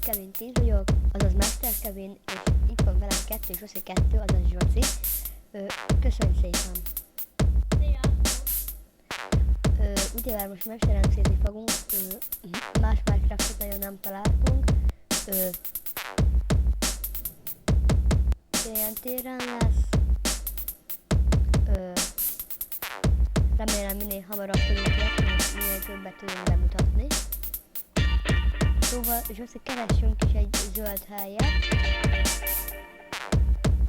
Kevin 10 vagyok, azaz Master Kevin, és itt van velem 2 és Zsoszi 2, azaz Zsoszi. Köszönjük szépen! Ugye most mesteremszézni fogunk, más Minecraftot nagyon nem találtunk. Ilyen téren lesz. Remélem minél hamarabb tudunk lesz, minél többet tudunk bemutatni. Szóval Zsoszi, keressünk is egy zöld helyet.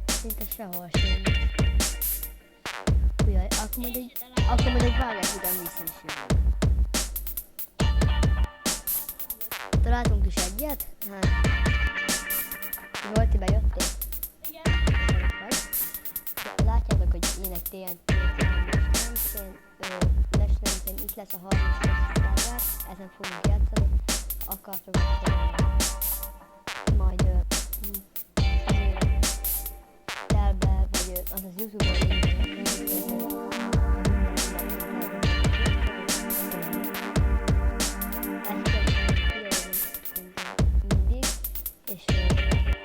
Szinte sehol sincs. Ujjaj, akkor majd egy vágás után vissza is jövök. Találtunk is egyet? Hát... Zsolti, bejöttél? Igen. Látjátok, hogy én egy TNT-n lesnentén itt lesz a 30-as szerver, ezen fogunk játszani. Akartok majd azért telbe, vagy azaz YouTube-on mindig, és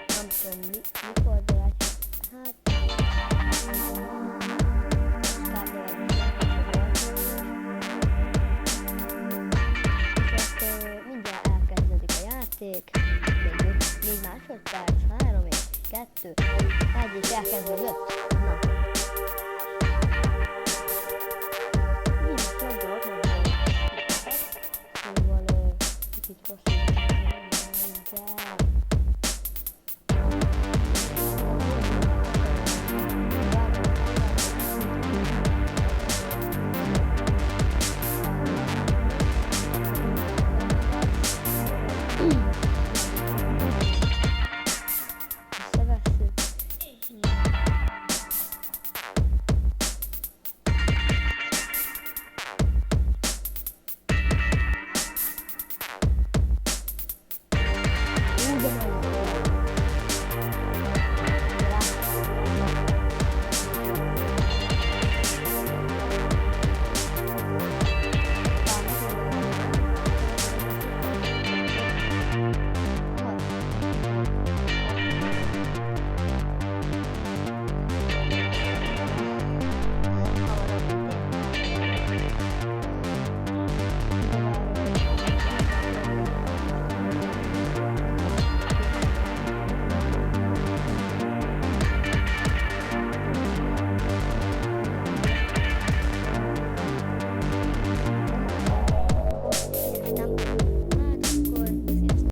nem tudom mikor, de hát mindjárt elkezdődik a játék. 4 másodperc, 3 és 2, 1 és elkezdődött. Na.